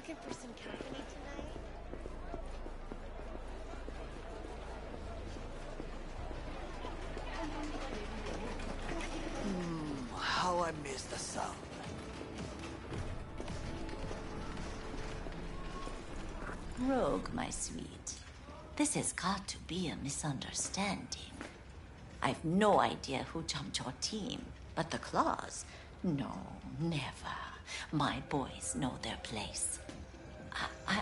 looking for some company tonight? How I miss the sound. Rogue, my sweet. This has got to be a misunderstanding. I've no idea who jumped your team, but the Claws? No, never. My boys know their place.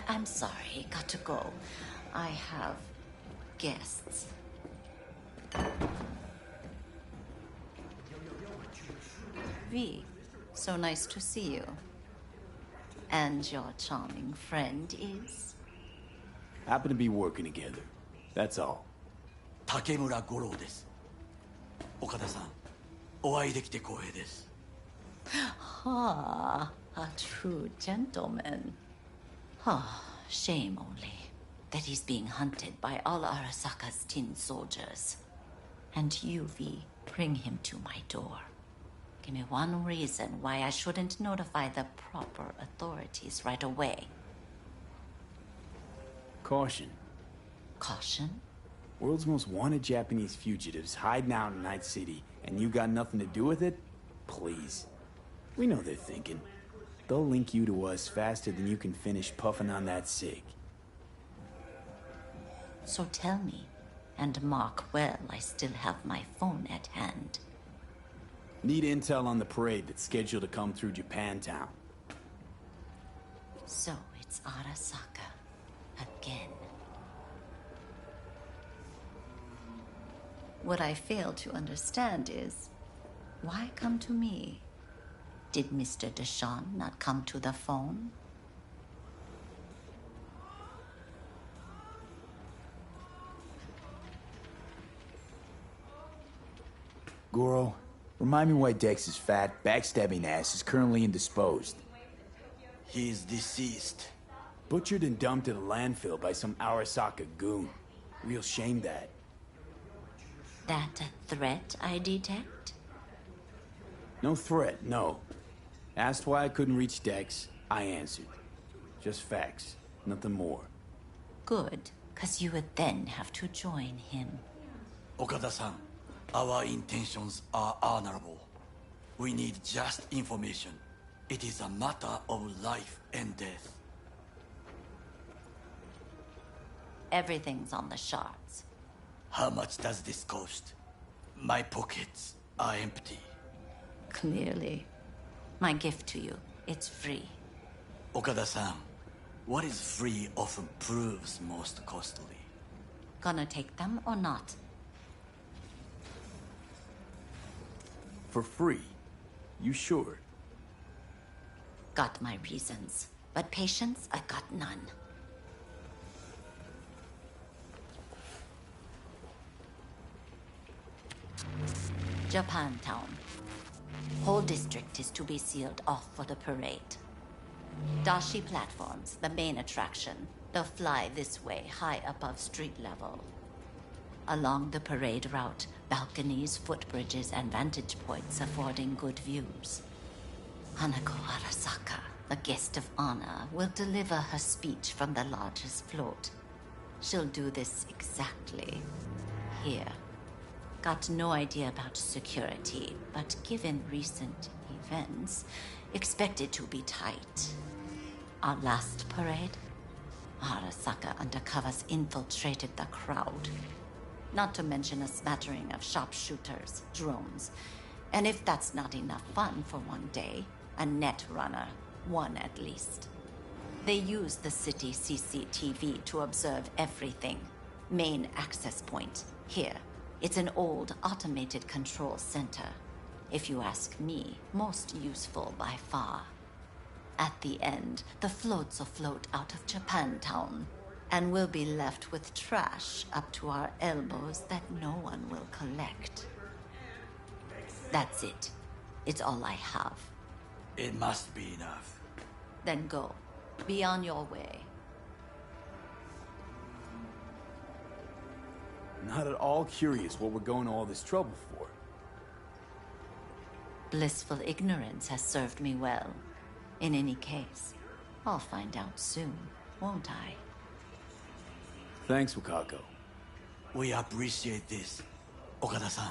I'm sorry, got to go. I have guests. V, so nice to see you. And your charming friend is? Happen to be working together. That's all. 竹村五郎です。岡田さん、お会いできて光栄です。Ah, a true gentleman. Ah, shame only that he's being hunted by all Arasaka's tin soldiers. And you, V, bring him to my door. Give me one reason why I shouldn't notify the proper authorities right away. Caution. Caution? World's most wanted Japanese fugitives hiding out in Night City, and you got nothing to do with it? Please. We know they're thinking. They'll link you to us faster than you can finish puffing on that cig. So tell me, and mark well I still have my phone at hand. Need intel on the parade that's scheduled to come through Japantown. So it's Arasaka again. What I fail to understand is, why come to me? Did Mr. Deshawn not come to the phone? Goro, remind me why Dex's fat, backstabbing ass is currently indisposed. He's deceased. Butchered and dumped at a landfill by some Arasaka goon. Real shame that. That a threat I detect? No threat, no. Asked why I couldn't reach Dex, I answered. Just facts, nothing more. Good, 'cause you would then have to join him. Okada-san, our intentions are honorable. We need just information. It is a matter of life and death. Everything's on the shards. How much does this cost? My pockets are empty. Clearly. My gift to you, it's free. Okada-san, what is free often proves most costly. Gonna take them or not? For free? You sure? Got my reasons, but patience, I got none. Japantown. Whole district is to be sealed off for the parade. Dashi platforms, the main attraction. They'll fly this way, high above street level. Along the parade route, balconies, footbridges, and vantage points affording good views. Hanako Arasaka, the guest of honor, will deliver her speech from the largest float. She'll do this exactly here. Got no idea about security, but given recent events, expect it to be tight. Our last parade, Arasaka undercovers infiltrated the crowd. Not to mention a smattering of sharpshooters, drones. And if that's not enough fun for one day, a net runner, one at least. They use the city CCTV to observe everything. Main access point, here. It's an old automated control center. If you ask me, most useful by far. At the end, the floats will float out of Japantown, and we'll be left with trash up to our elbows that no one will collect. That's it. It's all I have. It must be enough. Then go. Be on your way. Not at all curious what we're going to all this trouble for. Blissful ignorance has served me well. In any case, I'll find out soon, won't I? Thanks, Wakako. We appreciate this, Okada-san.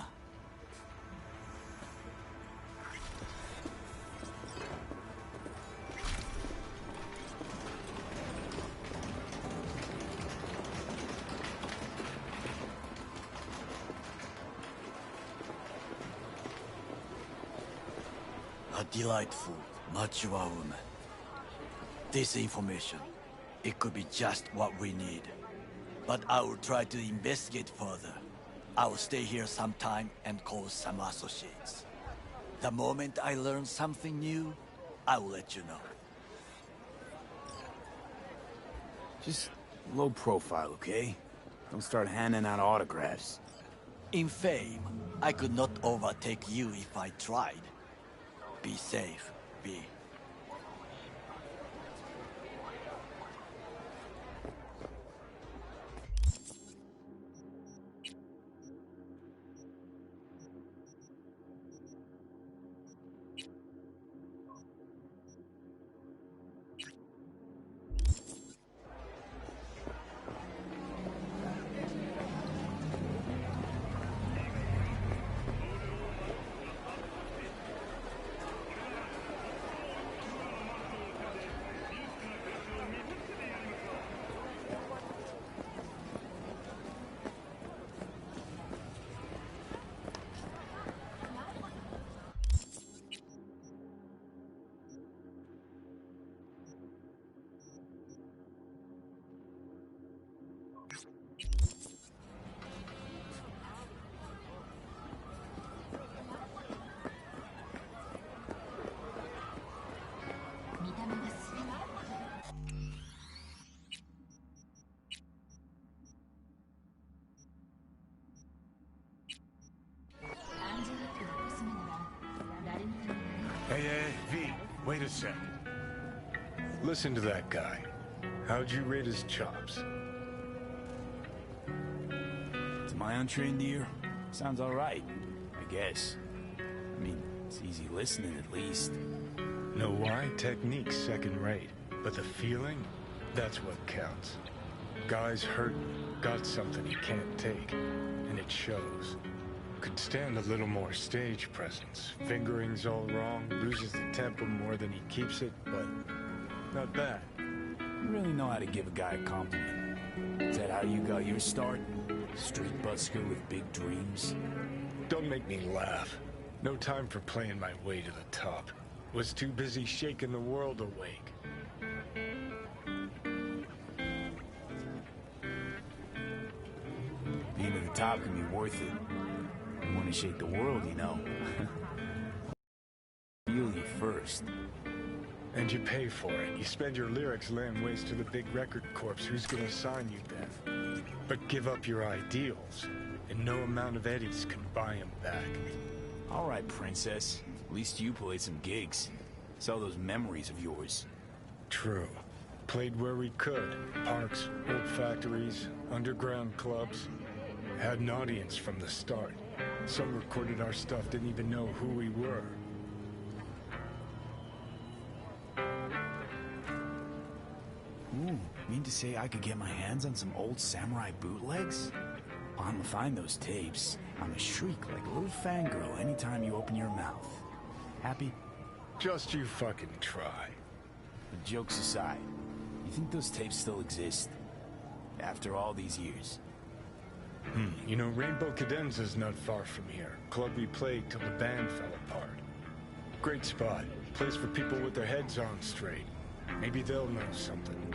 A delightful, mature woman. This information, it could be just what we need. But I will try to investigate further. I will stay here some time and call some associates. The moment I learn something new, I will let you know. Just low profile, okay? Don't start handing out autographs. In fame, I could not overtake you if I tried. Be safe, B. Hey, V, wait a sec. Listen to that guy. How'd you rate his chops? To my untrained ear, sounds alright, I guess. I mean, it's easy listening at least. Know why? Technique's second rate. But the feeling? That's what counts. Guy's hurt, got something he can't take. And it shows. Could stand a little more stage presence. Fingering's all wrong, loses the tempo more than he keeps it, but not bad. You really know how to give a guy a compliment. Is that how you got your start? Street busker with big dreams? Don't make me laugh. No time for playing my way to the top. Was too busy shaking the world awake. Being at the top can be worth it. You want to shake the world, you know. Feel you first. And you pay for it. You spend your lyrics laying waste to the big record corps. Who's gonna sign you then? But give up your ideals, and no amount of eddies can buy them back. All right, princess. At least you played some gigs. Sell those memories of yours. True. Played where we could. Parks, old factories, underground clubs. Had an audience from the start. Some recorded our stuff, didn't even know who we were. Ooh, mean to say I could get my hands on some old samurai bootlegs? I'ma find those tapes. I'ma shriek like a little fangirl anytime you open your mouth. Happy? Just you fucking try. But jokes aside, you think those tapes still exist? After all these years? You know, Rainbow Cadenza's not far from here. Club we played till the band fell apart. Great spot. Place for people with their heads on straight. Maybe they'll know something.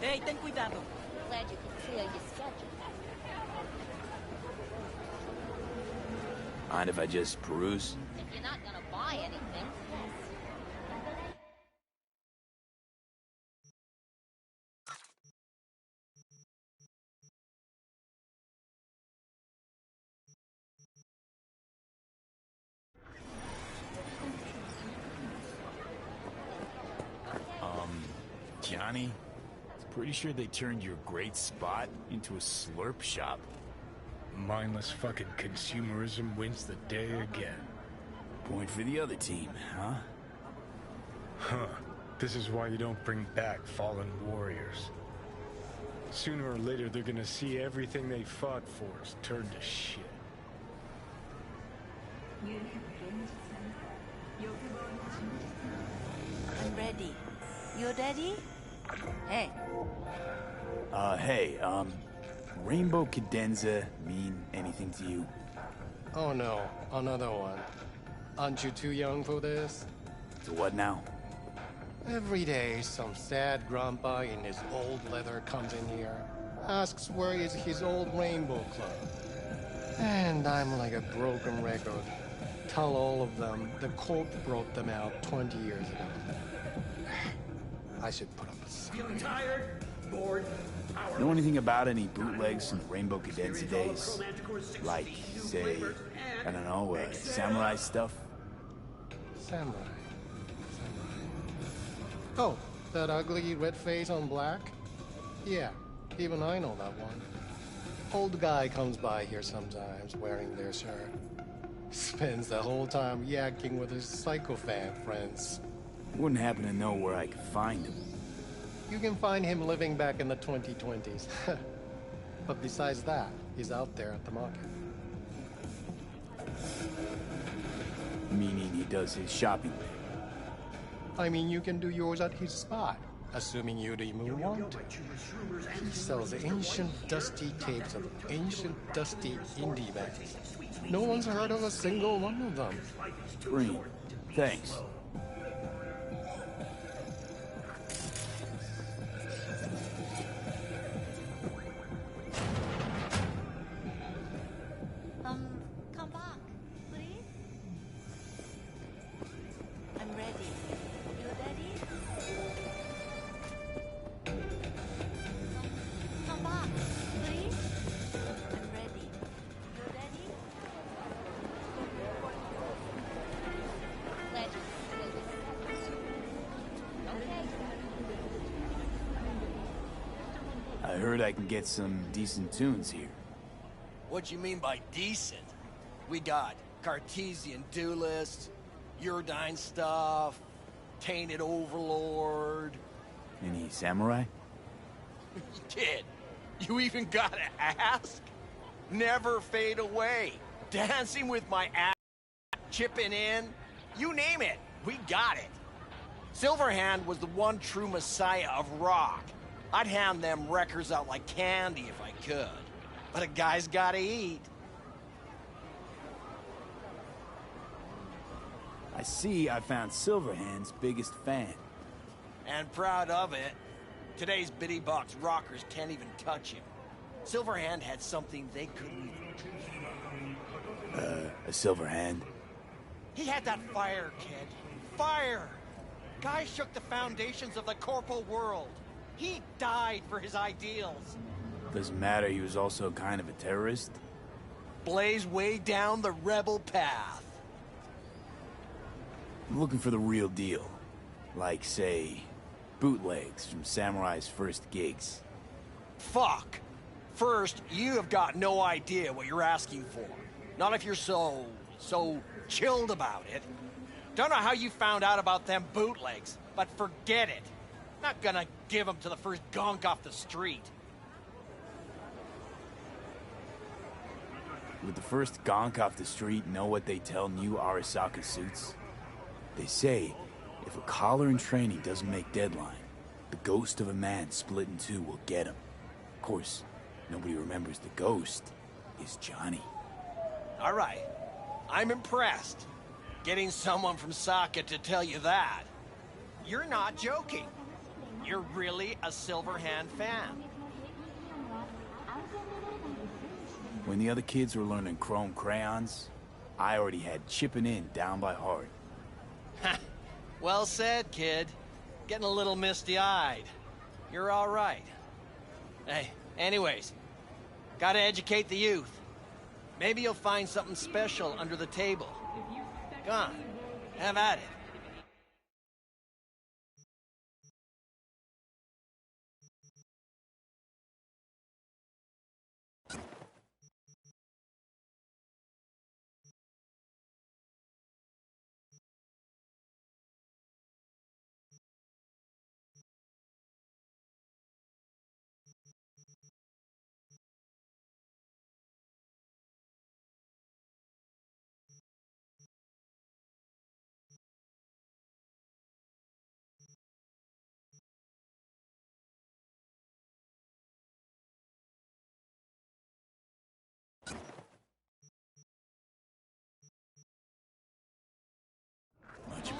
Hey, ten cuidado. Glad you could clear your schedule. Mind if I just peruse? If you're not gonna buy anything, yes. Johnny? Pretty sure they turned your great spot into a slurp shop. Mindless fucking consumerism wins the day again. Point for the other team, huh? Huh. This is why you don't bring back fallen warriors. Sooner or later, they're gonna see everything they fought for is turned to shit. I'm ready. You ready? Hey. Hey, Rainbow Cadenza mean anything to you? Oh no, another one. Aren't you too young for this? So what now? Every day, some sad grandpa in his old leather comes in here, asks where is his old Rainbow Club. And I'm like a broken record. Tell all of them the Corp brought them out 20 years ago. I should put up a sign. Feeling tired? Bored? Know anything about any bootlegs from the Rainbow Cadenza days? Like, say, I don't know, samurai stuff? Samurai. Oh, that ugly red face on black? Yeah, even I know that one. Old guy comes by here sometimes wearing their shirt. Spends the whole time yakking with his psychophant friends. Wouldn't happen to know where I could find him. You can find him living back in the 2020s. But besides that, he's out there at the market. Meaning he does his shopping there. I mean, you can do yours at his spot, assuming you even want to. He sells ancient, dusty tapes of ancient, dusty indie bands. No one's heard of a single one of them. Green, thanks. Come back, please. I'm ready. You ready? Come back, please. I'm ready. You ready? Glad you could seal your schedule. Okay. I heard I can get some decent tunes here. What you mean by decent? We got Cartesian Duelist, Uridine stuff, Tainted Overlord. Any samurai? Kid, you even gotta ask? Never fade away. Dancing with my ass, chipping in. You name it, we got it. Silverhand was the one true messiah of rock. I'd hand them records out like candy if I could. But a guy's gotta eat. I see I found Silverhand's biggest fan. And proud of it. Today's bitty box rockers can't even touch him. Silverhand had something they couldn't even... A Silverhand? He had that fire, kid. Fire! Guy shook the foundations of the corporal world. He died for his ideals. Doesn't matter, he was also kind of a terrorist. Blaze way down the rebel path. I'm looking for the real deal. Like, say, bootlegs from Samurai's first gigs. Fuck. First, you have got no idea what you're asking for. Not if you're so chilled about it. Don't know how you found out about them bootlegs, but forget it. Not gonna give them to the first gonk off the street. Would the first gonk off the street know what they tell new Arasaka suits? They say, if a collar in training doesn't make deadline, the ghost of a man split in two will get him. Of course, nobody remembers the ghost is Johnny. All right. I'm impressed. Getting someone from Saka to tell you that. You're not joking. You're really a Silverhand fan. When the other kids were learning chrome crayons, I already had chipping in down by heart. Well said, kid. Getting a little misty-eyed. You're all right. Hey, anyways, gotta educate the youth. Maybe you'll find something special under the table. Go on, have at it.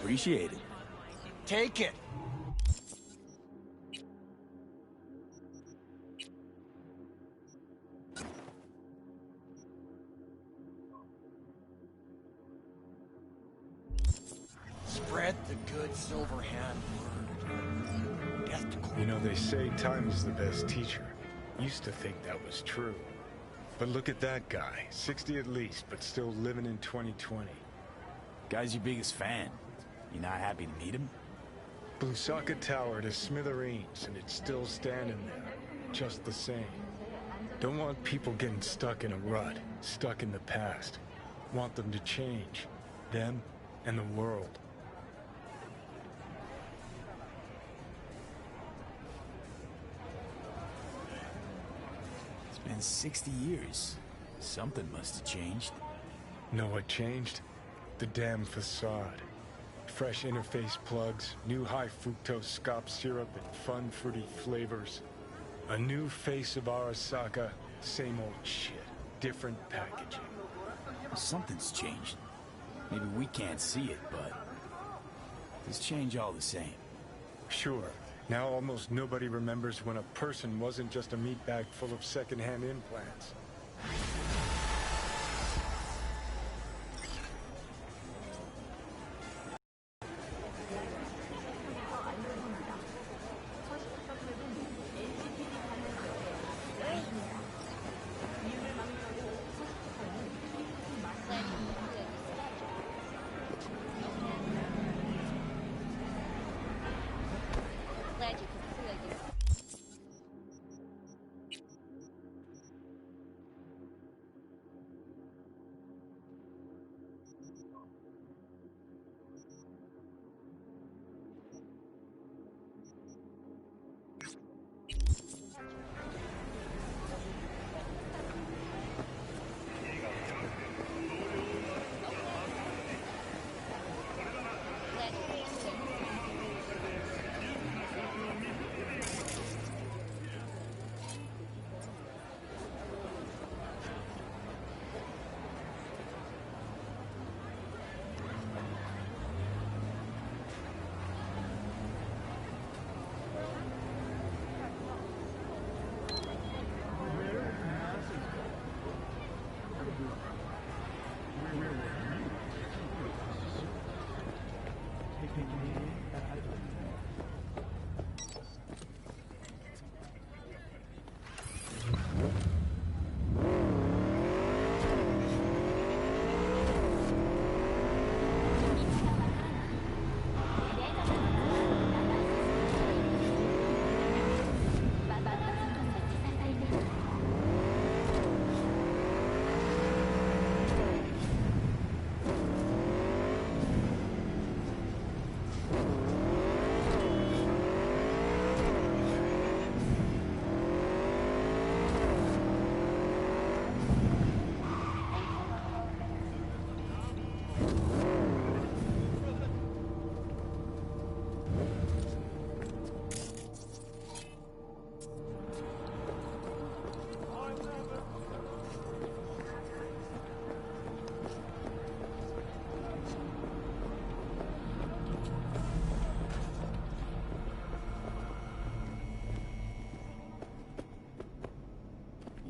Appreciate it. Take it. Spread the good silver hand word. Death to You know, they say time is the best teacher. Used to think that was true. But look at that guy, 60 at least, but still living in 2020. Guy's your biggest fan. You not happy to meet him? Blew Saka Tower to smithereens, and it's still standing there, just the same. Don't want people getting stuck in a rut, stuck in the past. Want them to change. Them and the world. It's been 60 years. Something must have changed. Know what changed? The damn facade. Fresh interface plugs, new high fructose scop syrup and fun fruity flavors. A new face of Arasaka, same old shit, different packaging. Something's changed. Maybe we can't see it, but there's change all the same. Sure, now almost nobody remembers when a person wasn't just a meat bag full of secondhand implants. Glad you could see it. Glad you could see it.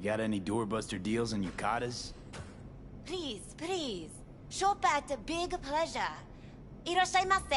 You got any doorbuster deals on Yukatas? Please, please. Shop at Big Pleasure. いらっしゃいませ.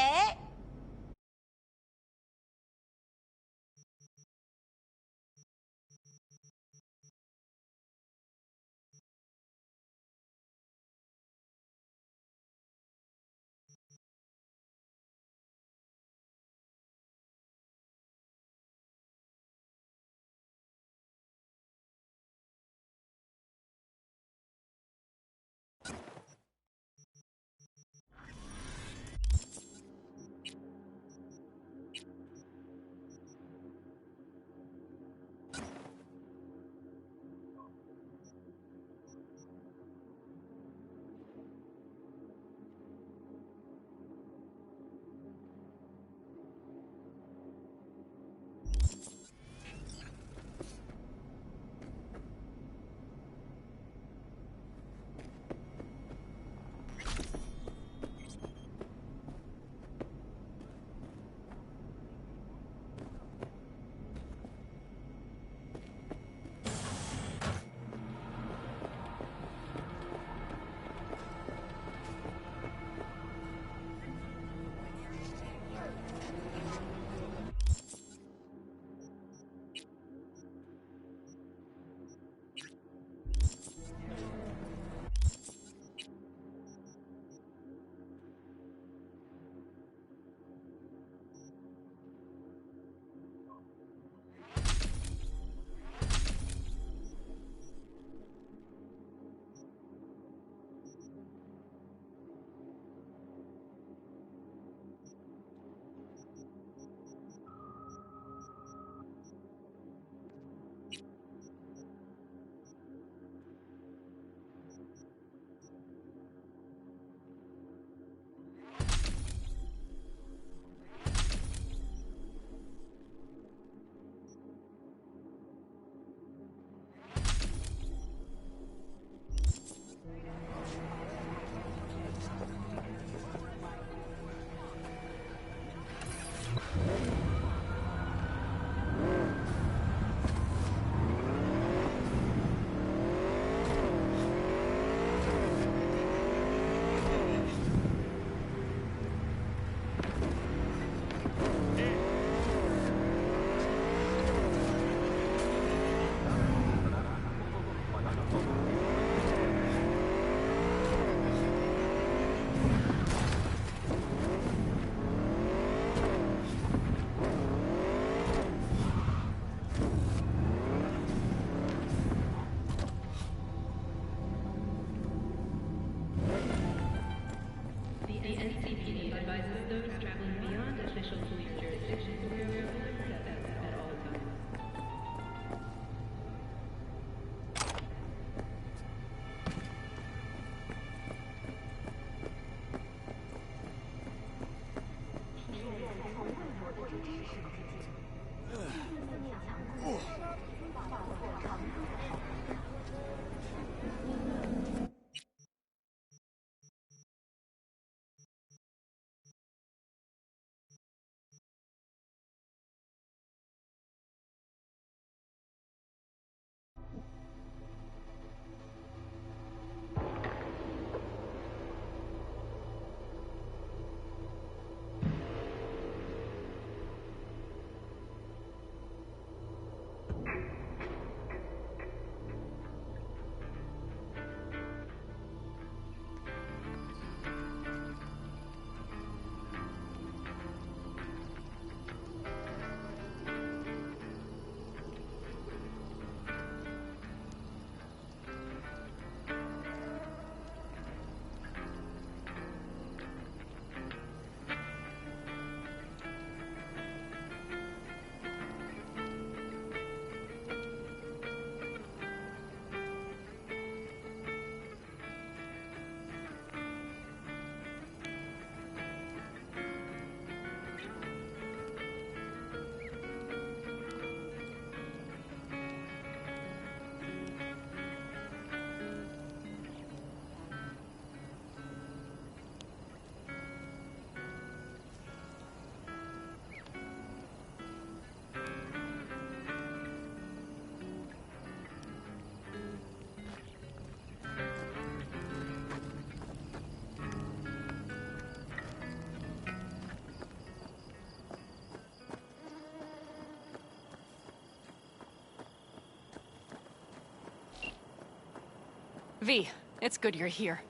V, it's good you're here.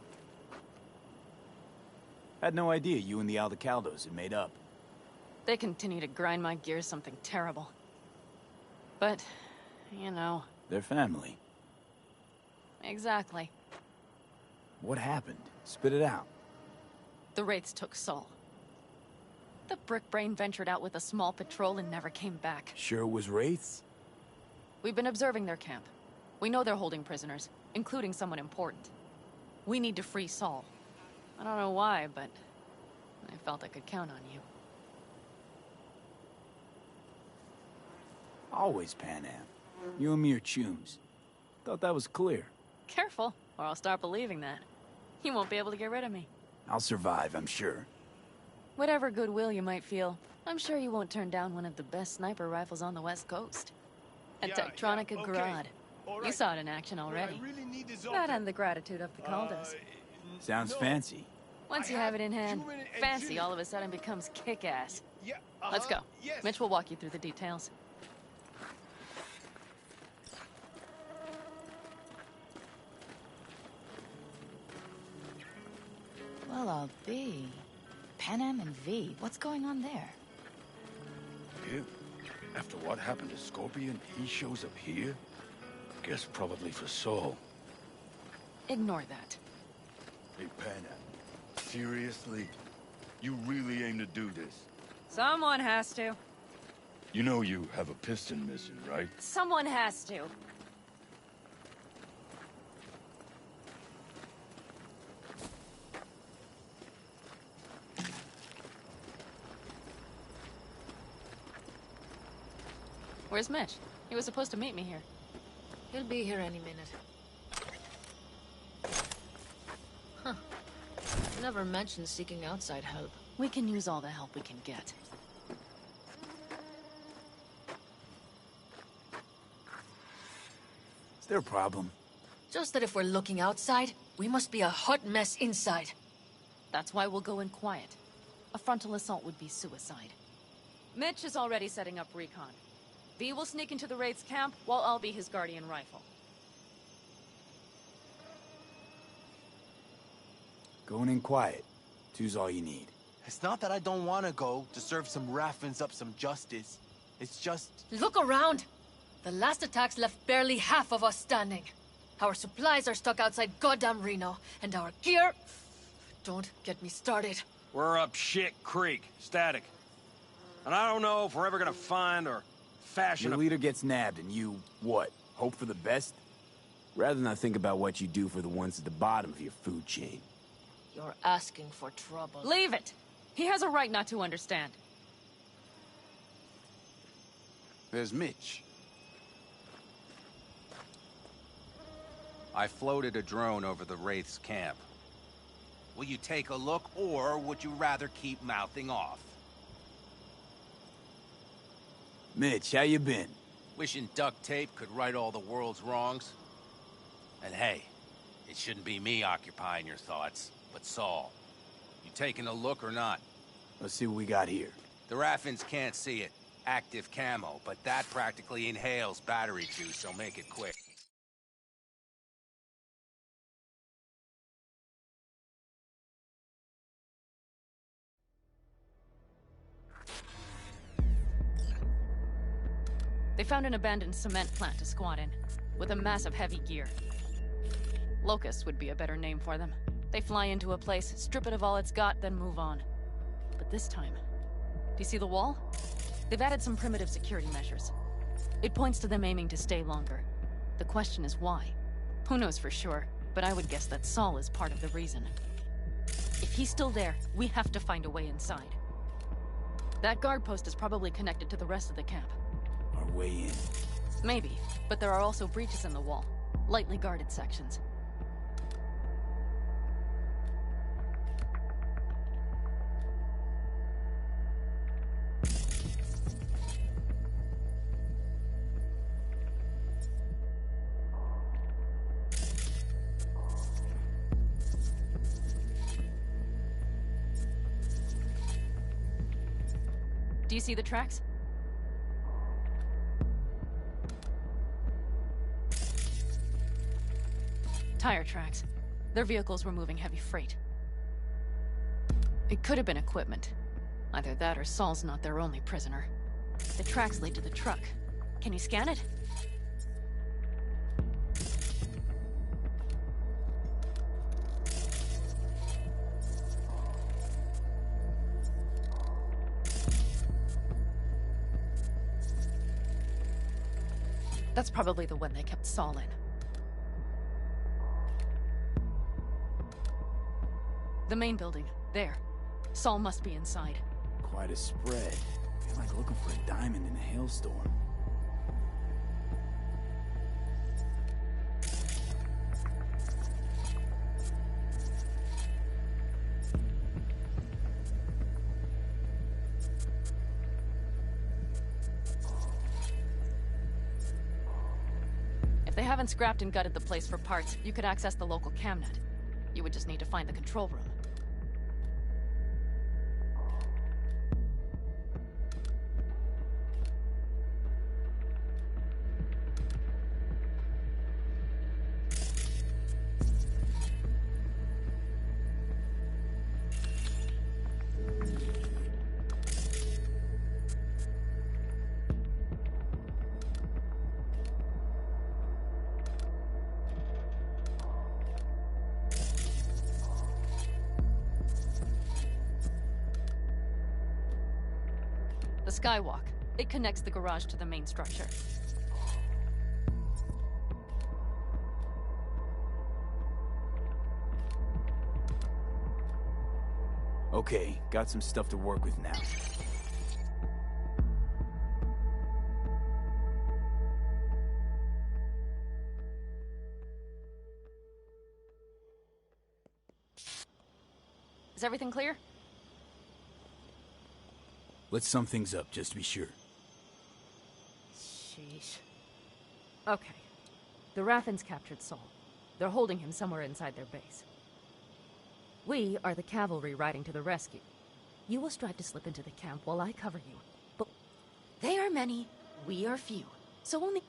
Had no idea you and the Aldecaldos had made up. They continue to grind my gears something terrible. But, you know... They're family. Exactly. What happened? Spit it out. The Wraiths took Saul. The Brickbrain ventured out with a small patrol and never came back. Sure it was Wraiths? We've been observing their camp. We know they're holding prisoners, including someone important. We need to free Saul. I don't know why, but I felt I could count on you. Always Pan Am. You and me are chums. Thought that was clear. Careful, or I'll start believing that. You won't be able to get rid of me. I'll survive, I'm sure. Whatever goodwill you might feel, I'm sure you won't turn down one of the best sniper rifles on the West Coast. A Tektronica Grad. You saw it in action already. That and the gratitude of the Caldas. Sounds fancy. Once you have it in hand, fancy all of a sudden becomes kick-ass. Let's go. Mitch will walk you through the details. Well, I'll be. Pan Am and V, what's going on there? Here? After what happened to Scorpion, he shows up here? Guess probably for Saul. Ignore that. Hey, Panam. Seriously? You really aim to do this? Someone has to. You know you have a piston mission, right? Someone has to. Where's Mitch? He was supposed to meet me here. He'll be here any minute. Huh. Never mentioned seeking outside help. We can use all the help we can get. Is there a problem? Just that if we're looking outside, we must be a hot mess inside. That's why we'll go in quiet. A frontal assault would be suicide. Mitch is already setting up recon. V will sneak into the Wraith's camp, while I'll be his guardian rifle. Going in quiet. Two's all you need. It's not that I don't want to go to serve some Raffins up some justice. It's just... Look around! The last attacks left barely half of us standing. Our supplies are stuck outside goddamn Reno, and our gear... Don't get me started. We're up shit creek, static. And I don't know if we're ever gonna find or fashion Your leader gets nabbed and you, what, hope for the best? Rather not think about what you do for the ones at the bottom of your food chain. You're asking for trouble. Leave it! He has a right not to understand. There's Mitch. I floated a drone over the Wraith's camp. Will you take a look, or would you rather keep mouthing off? Mitch, how you been? Wishing duct tape could right all the world's wrongs. And hey, it shouldn't be me occupying your thoughts, but Saul. You taking a look or not? Let's see what we got here. The Raffins can't see it. Active camo, but that practically inhales battery juice, so make it quick. They found an abandoned cement plant to squat in, with a mass of heavy gear. Locusts would be a better name for them. They fly into a place, strip it of all it's got, then move on. But this time... Do you see the wall? They've added some primitive security measures. It points to them aiming to stay longer. The question is why? Who knows for sure, but I would guess that Saul is part of the reason. If he's still there, we have to find a way inside. That guard post is probably connected to the rest of the camp. Our way in. Maybe, but there are also breaches in the wall. Lightly guarded sections. Do you see the tracks? Tire tracks. Their vehicles were moving heavy freight. It could have been equipment. Either that or Saul's not their only prisoner. The tracks lead to the truck. Can you scan it? That's probably the one they kept Saul in. The main building. There. Saul must be inside. Quite a spread. Feel like looking for a diamond in a hailstorm. If they haven't scrapped and gutted the place for parts, you could access the local camnet. You would just need to find the control room. The skywalk. It connects the garage to the main structure. Okay, got some stuff to work with now. Is everything clear? Let's sum things up, just to be sure. Sheesh. Okay. The Rathens captured Saul. They're holding him somewhere inside their base. We are the cavalry riding to the rescue. You will strive to slip into the camp while I cover you. But they are many, we are few. So only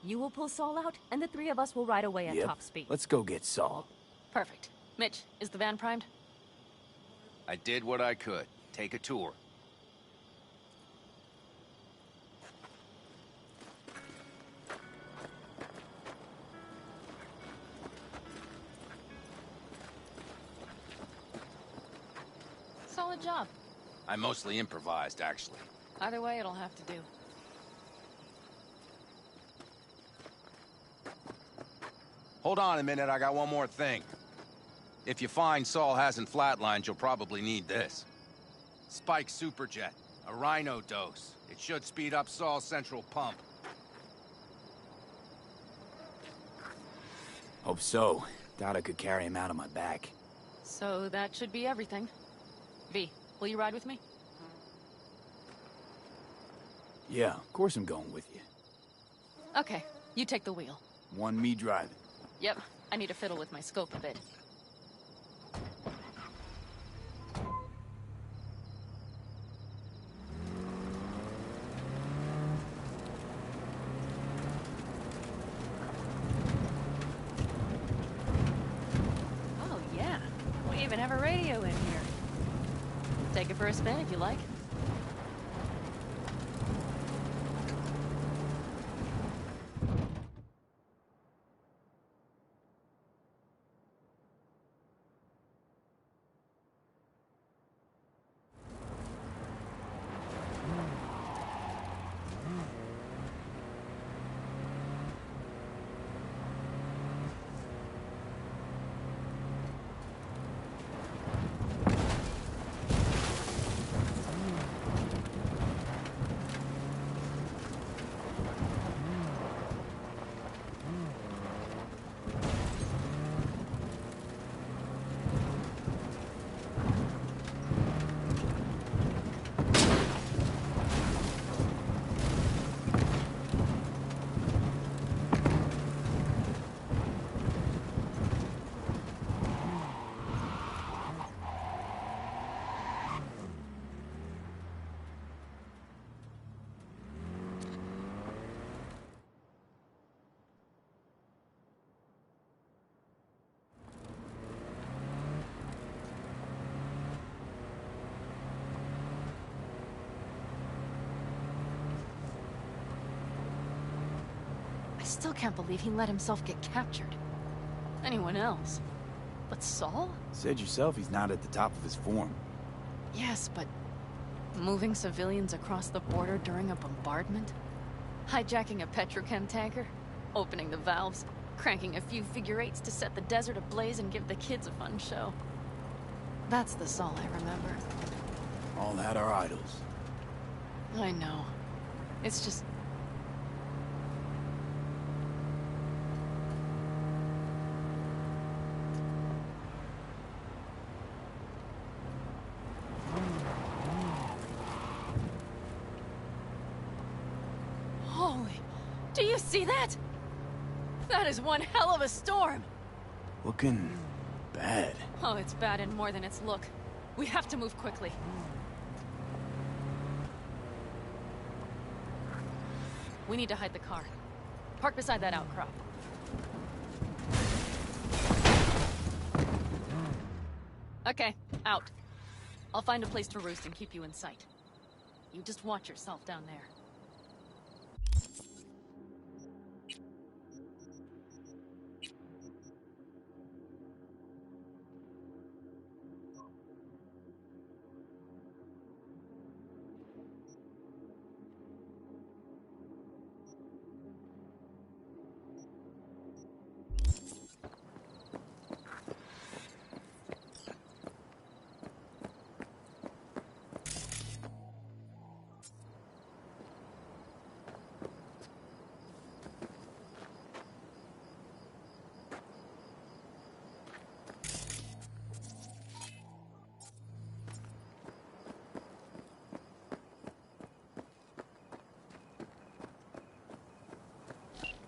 you will pull Saul out, and the three of us will ride away at top speed. Let's go get Saul. Perfect. Mitch, is the van primed? I did what I could. Take a tour. Solid job. I mostly improvised, actually. Either way, it'll have to do. Hold on a minute, I got one more thing. If you find Saul hasn't flatlined, you'll probably need this. Spike Superjet, a Rhino dose. It should speed up Saul's central pump. Hope so. Doubt I could carry him out on my back. So that should be everything. V, will you ride with me? Yeah, of course I'm going with you. Okay, you take the wheel. One me driving. Yep, I need to fiddle with my scope a bit. Oh yeah, we even have a radio in here. Take it for a spin if you like. still can't believe he let himself get captured. Anyone else? But Saul? Said yourself he's not at the top of his form. Yes, but moving civilians across the border during a bombardment? Hijacking a petrochem tanker? Opening the valves? Cranking a few figure-8s to set the desert ablaze and give the kids a fun show. That's the Saul I remember. All had our idols. I know. It's just... Holy... Do you see that? That is one hell of a storm! Looking... bad. Oh, it's bad in more than its look. We have to move quickly. We need to hide the car. Park beside that outcrop. Okay, out. I'll find a place to roost and keep you in sight. You just watch yourself down there.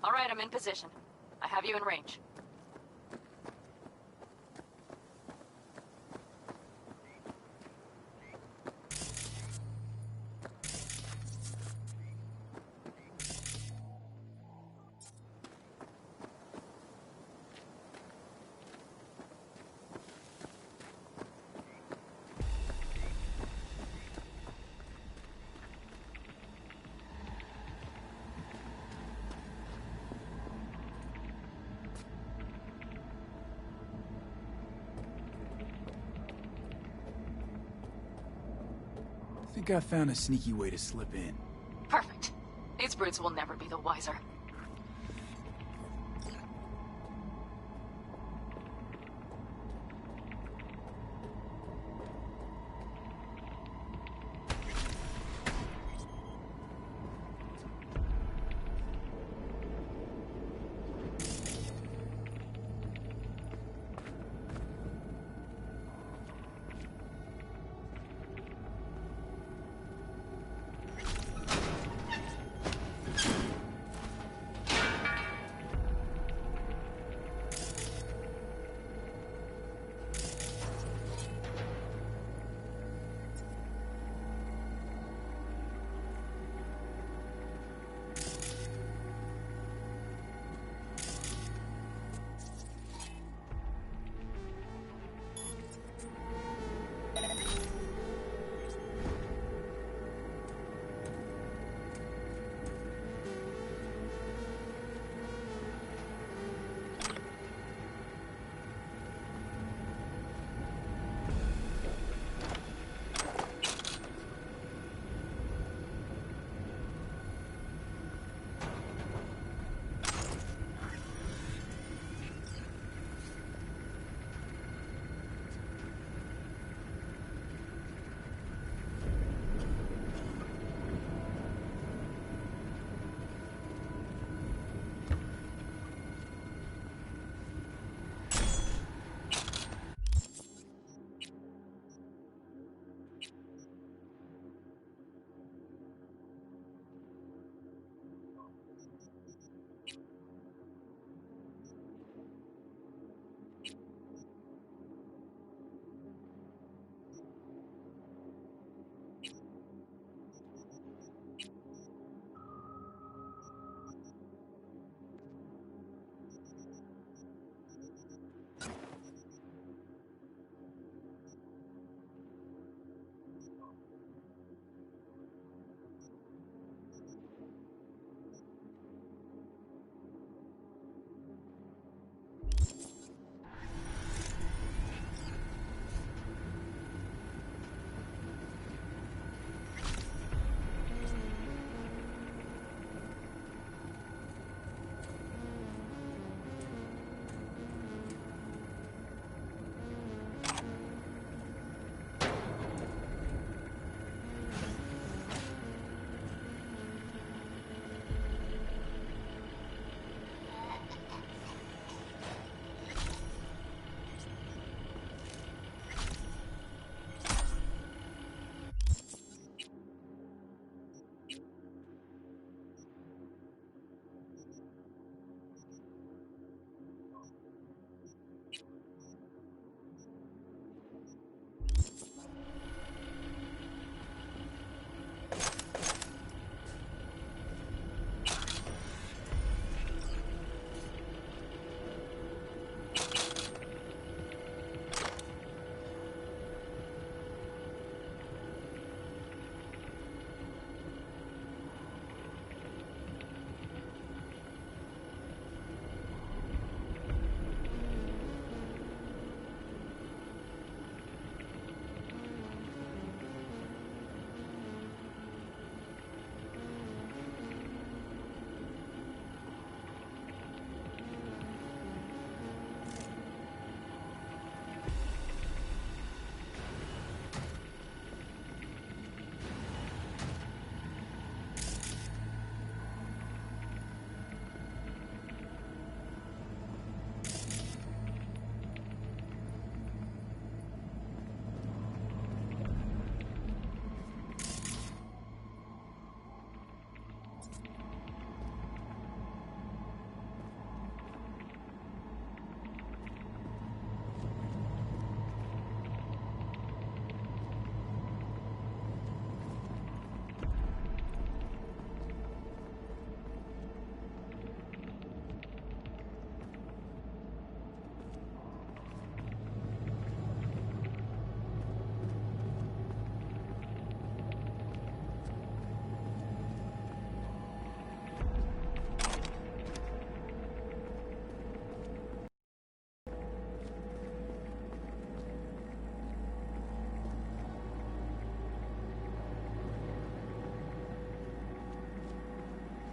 All right, I'm in position. I have you in range. I think I found a sneaky way to slip in. Perfect. These brutes will never be the wiser.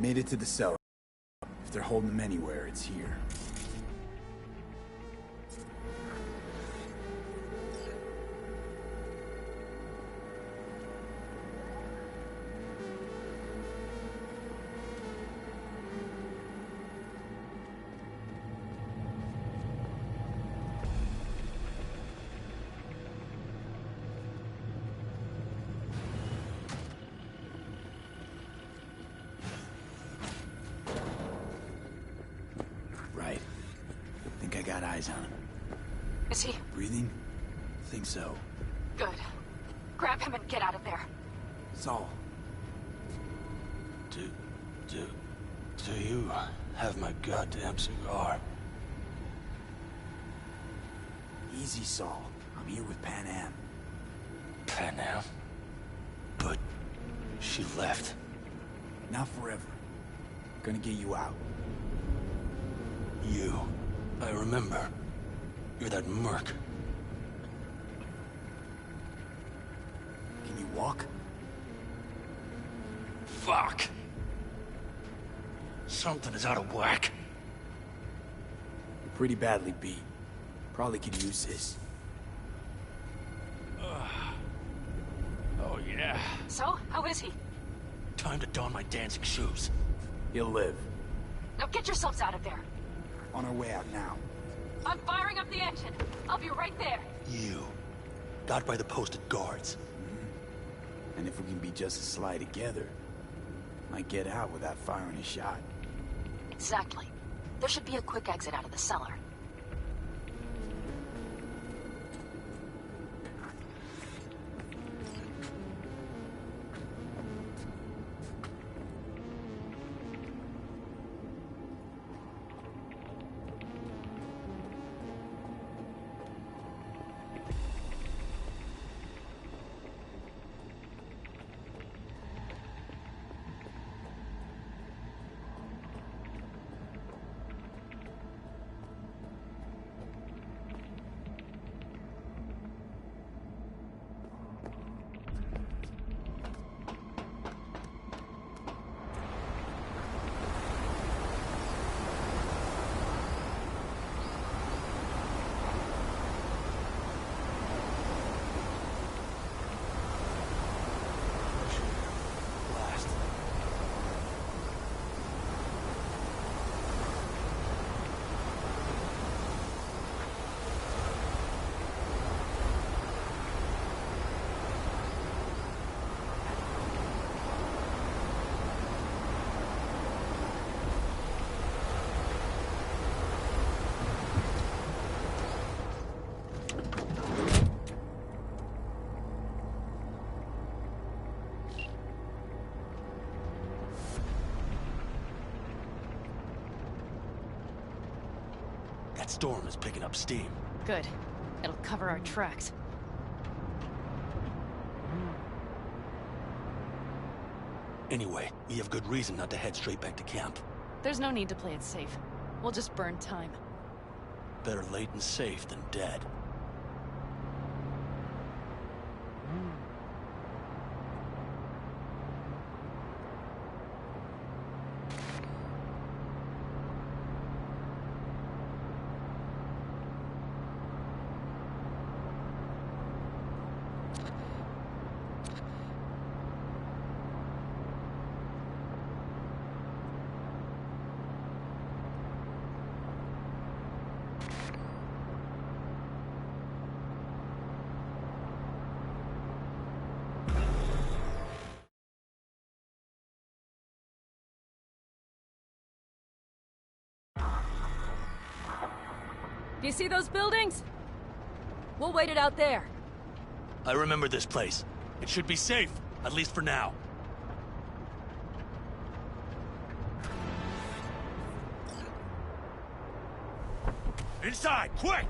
Made it to the cellar. If they're holding him anywhere, it's here. Right. Think I got eyes on him. Is he? Breathing? Think so. Good. Grab him and get out of there. Saul. Do you have my goddamn cigar? Easy, Saul. I'm here with Pan Am. Pan Am? But she left. Not forever. Gonna get you out. You. I remember. You're that merc. Can you walk? Fuck! Something is out of whack. You're pretty badly beat. Probably could use this. Oh, yeah. So, how is he? Time to don my dancing shoes. He'll live. Now get yourselves out of there. On our way out now. I'm firing up the engine. I'll be right there. You. Got by the posted guards. And if we can be just as sly together, might get out without firing a shot. Exactly. There should be a quick exit out of the cellar. That storm is picking up steam. Good. It'll cover our tracks. Anyway, we have good reason not to head straight back to camp. There's no need to play it safe. We'll just burn time. Better late and safe than dead. You see those buildings? We'll wait it out there. I remember this place. It should be safe, at least for now. Inside, quick!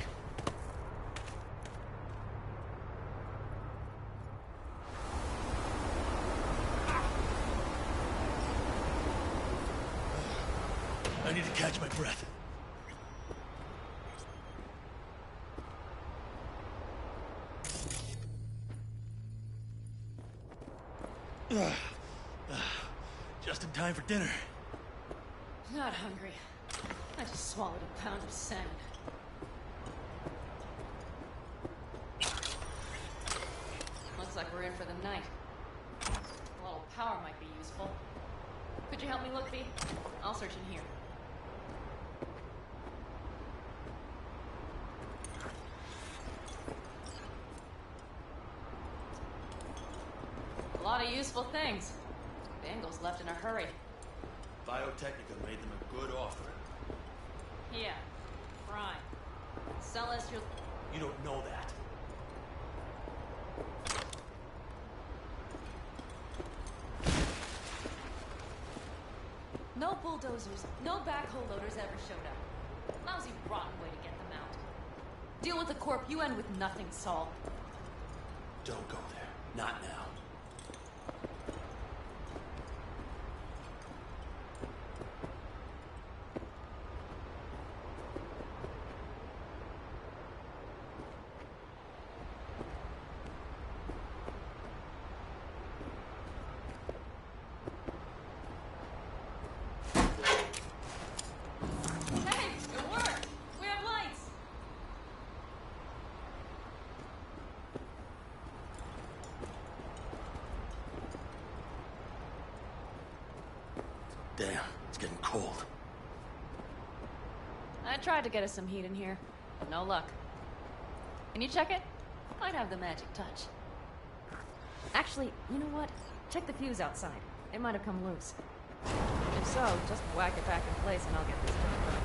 I need to catch my breath. Just in time for dinner. Not hungry. I just swallowed a pound of salmon. Looks like we're in for the night. A little power might be useful. Could you help me look, V? I'll search in here. A lot of useful things. Bangles left in a hurry. Biotechnica made them a good offer. Yeah, prime. Sell us your... You don't know that. No bulldozers, no backhoe loaders ever showed up. Lousy, rotten way to get them out. Deal with the corp, you end with nothing, Saul. Don't go there. Not now. Hey, it worked! We have lights! Damn, it's getting cold. I tried to get us some heat in here, but no luck. Can you check it? Might have the magic touch. Actually, you know what? Check the fuse outside. It might have come loose. If so, just whack it back in place and I'll get this done.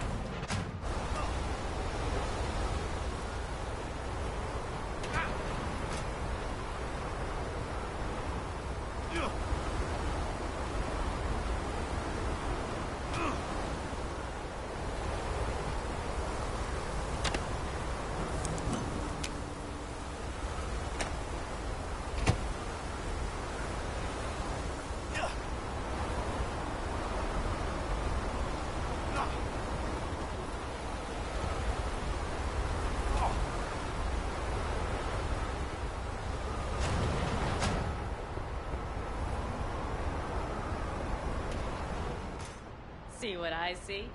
See what I see?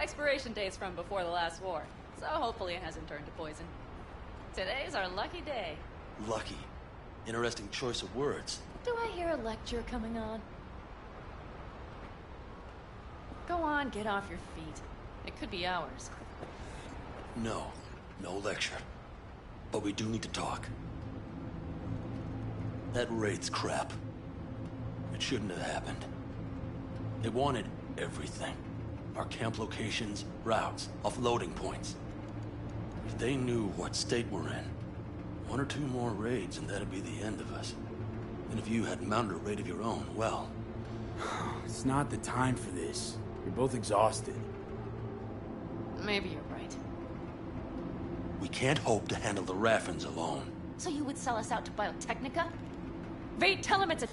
Expiration date's from before the last war, so hopefully it hasn't turned to poison. Today's our lucky day. Lucky. Interesting choice of words. Do I hear a lecture coming on? Go on, get off your feet. It could be hours. No. No lecture. But we do need to talk. That raid's crap. It shouldn't have happened. They wanted everything. Our camp locations, routes, offloading points. If they knew what state we're in, one or two more raids and that'd be the end of us. And if you had mounted a raid of your own, well... It's not the time for this. You're both exhausted. Maybe you're right. We can't hope to handle the Raffins alone. So you would sell us out to Biotechnica? Vade, tell him it's a...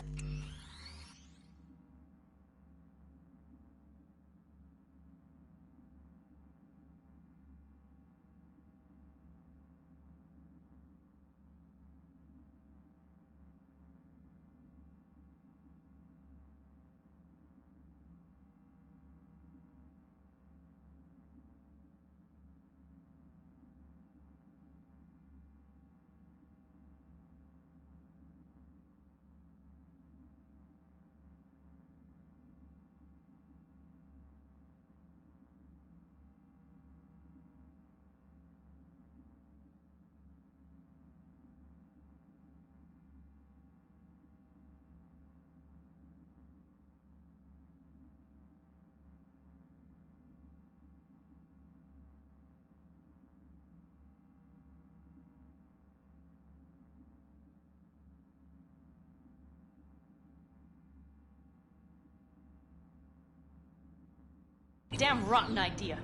Damn rotten idea.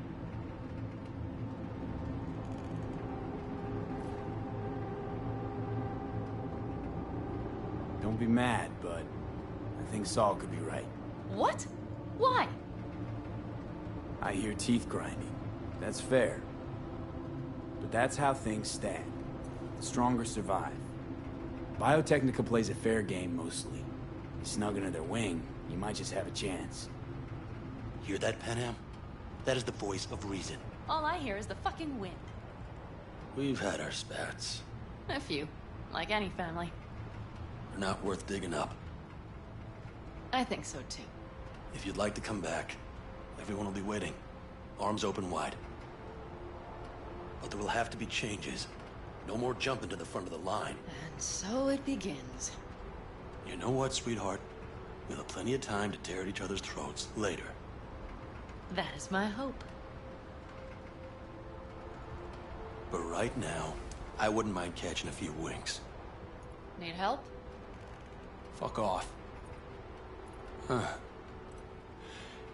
Don't be mad, but I think Saul could be right. What? Why? I hear teeth grinding. That's fair. But that's how things stand. The stronger survive. Biotechnica plays a fair game mostly. You snug under their wing, you might just have a chance. hear that, Panam? That is the voice of reason. All I hear is the fucking wind. We've had our spats. A few. Like any family. They're not worth digging up. I think so too. If you'd like to come back, everyone will be waiting. Arms open wide. But there will have to be changes. No more jumping to the front of the line. And so it begins. You know what, sweetheart? We'll have plenty of time to tear at each other's throats later. That is my hope. But right now, I wouldn't mind catching a few winks. Need help? Fuck off. Huh.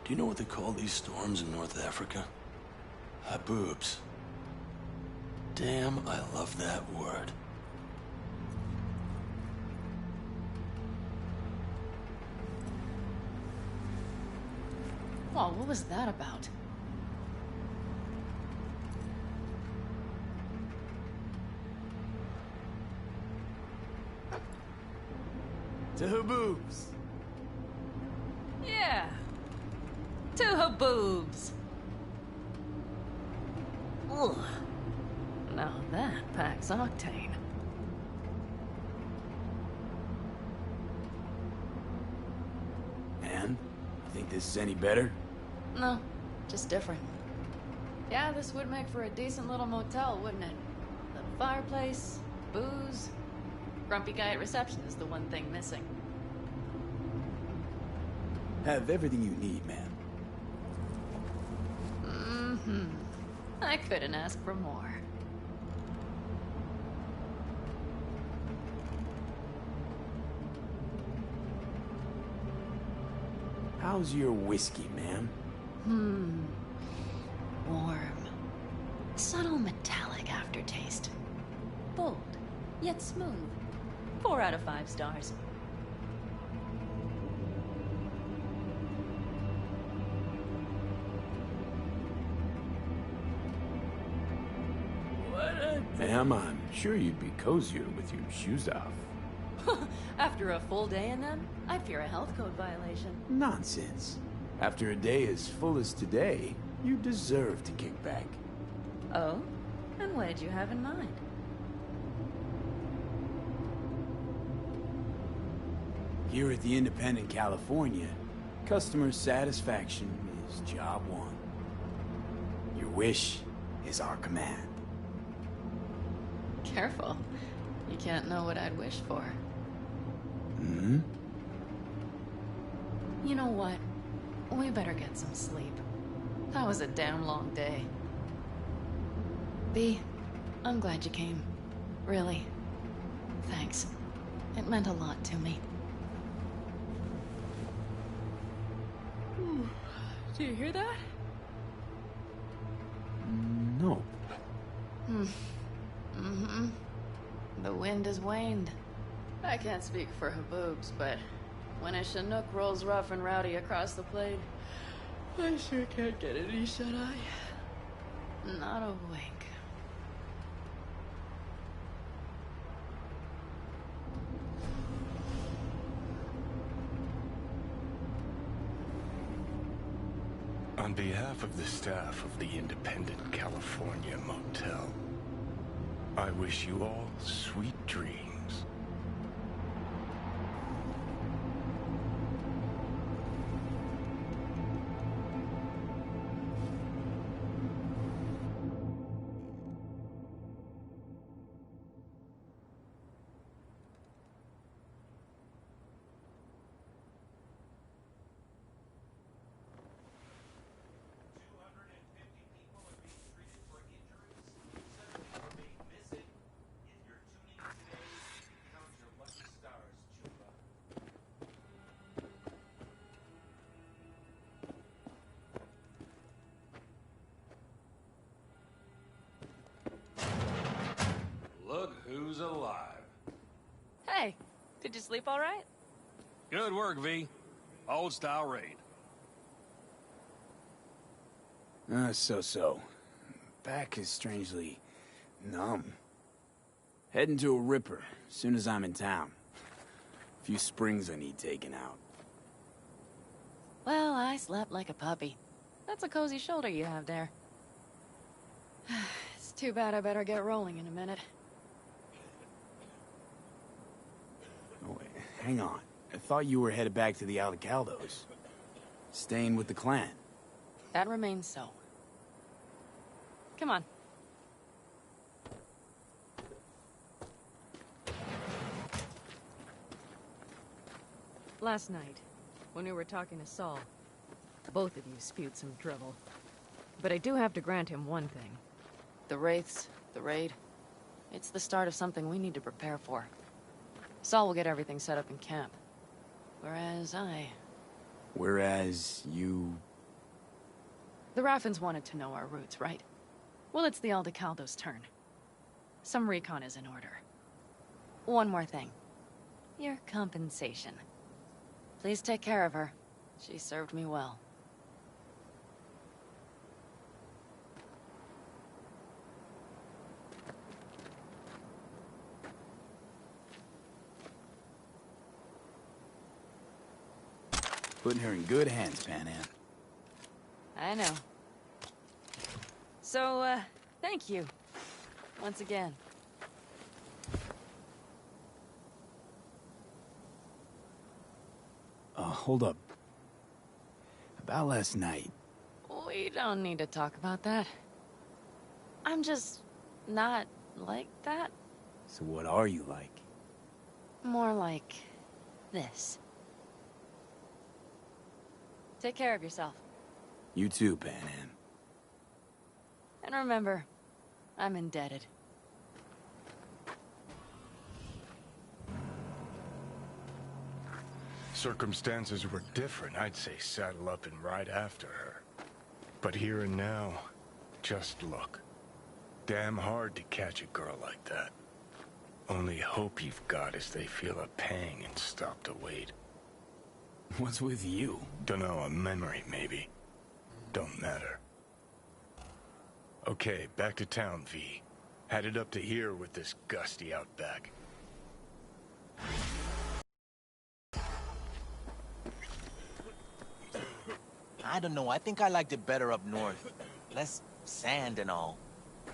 Do you know what they call these storms in North Africa? Haboobs. Damn, I love that word. Well, what was that about? To Haboobs. Yeah. To Haboobs. Ugh. Now that packs octane. And? You think this is any better? No, just different. Yeah, this would make for a decent little motel, wouldn't it? Little fireplace, booze. Grumpy guy at reception is the one thing missing. Have everything you need, man. Mm-hmm. I couldn't ask for more. How's your whiskey, ma'am? Warm. Subtle metallic aftertaste. Bold, yet smooth. 4 out of 5 stars. Ma'am, I'm sure you'd be cozier with your shoes off. After a full day in them, I fear a health code violation. Nonsense. After a day as full as today, you deserve to kick back. Oh? And what did you have in mind? Here at the Independent California, customer satisfaction is job one. Your wish is our command. Careful. You can't know what I'd wish for. Hmm? You know what? We better get some sleep. That was a damn long day. B, I'm glad you came. Really. Thanks. It meant a lot to me. Do you hear that? No. Mm-hmm. The wind has waned. I can't speak for Haboobs, but when a Chinook rolls rough and rowdy across the plain, I sure can't get any shut-eye. Not a wink. On behalf of the staff of the Independent California Motel, I wish you all sweet dreams. Look who's alive. Hey, did you sleep all right? Good work, V. Old style raid. So. Back is strangely numb. Heading to a ripper as soon as I'm in town. A few springs I need taken out. Well, I slept like a puppy. That's a cozy shoulder you have there. It's too bad I better get rolling in a minute. Oh, wait, hang on. I thought you were headed back to the Aldecaldos. Staying with the clan. That remains so. Come on. Last night, when we were talking to Saul, both of you spewed some drivel. But I do have to grant him one thing. The Wraiths, the raid, it's the start of something we need to prepare for. Saul will get everything set up in camp. Whereas you... The Raffins wanted to know our roots, right? Well, it's the Aldecaldos' turn. Some recon is in order. One more thing. Your compensation. Please take care of her. She served me well. Putting her in good hands, Pan Am. I know. So, thank you. Once again. Hold up. About last night. We don't need to talk about that. I'm just not like that. So what are you like? More like this. Take care of yourself. You too, Pan Am. And remember, I'm indebted. Circumstances were different, I'd say saddle up and ride after her. But here and now, just look. Damn hard to catch a girl like that. Only hope you've got is they feel a pang and stop to wait. What's with you? Dunno, a memory maybe. Don't matter. Okay, back to town, V. Headed up to here with this gusty outback. I don't know, I think I liked it better up north. Less sand and all.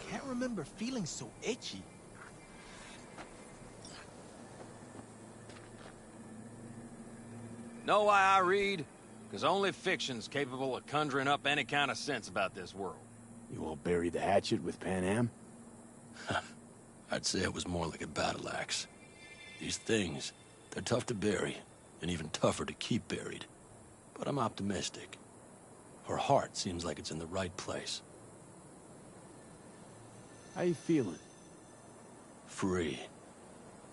Can't remember feeling so itchy. Know why I read? Because only fiction's capable of conjuring up any kind of sense about this world. You all buried the hatchet with Pan Am? I'd say it was more like a battle axe. These things, they're tough to bury, and even tougher to keep buried. But I'm optimistic. Her heart seems like it's in the right place. How you feeling? Free.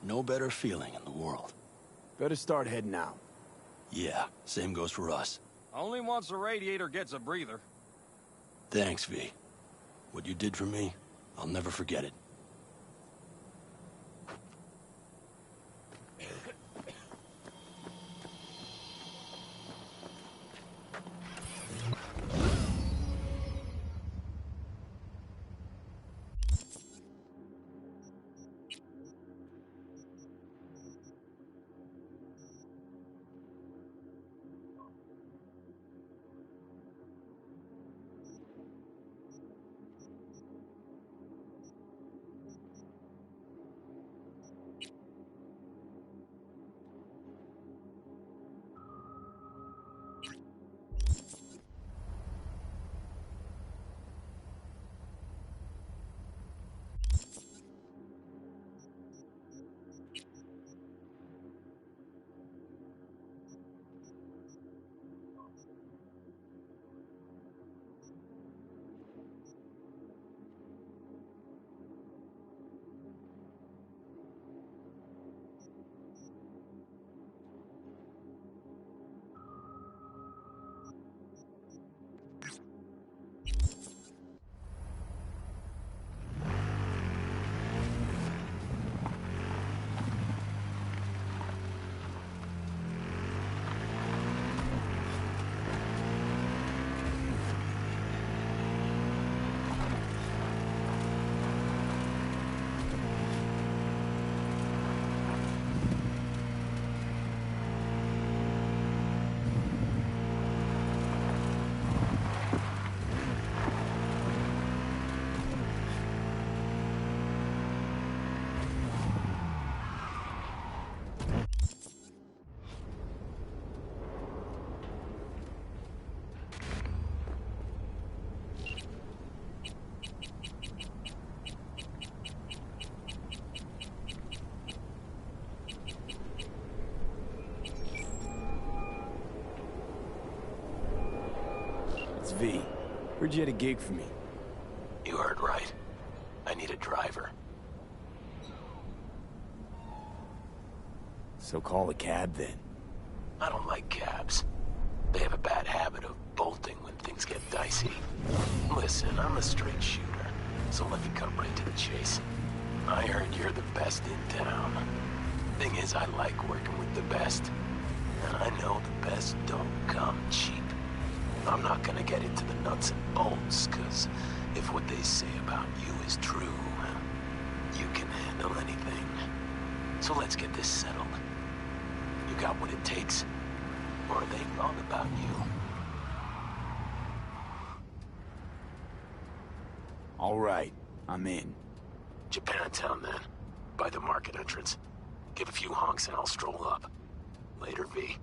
No better feeling in the world. Better start heading out. Yeah, same goes for us. Only once the radiator gets a breather. Thanks, V. What you did for me, I'll never forget it. it's V. Heard you had a gig for me. You heard right. I need a driver. So call a cab then. I don't like cabs. They have a bad habit of bolting when things get dicey. Listen, I'm a straight shooter, so let me cut right to the chase. I heard you're the best in town. Thing is, I like working with the best. And I know the best don't come cheap. I'm not gonna get into the nuts and bolts, cause if what they say about you is true, you can handle anything. So let's get this settled. You got what it takes? Or are they wrong about you? All right, I'm in. Japantown, then. By the market entrance. Give a few honks and I'll stroll up. Later, V.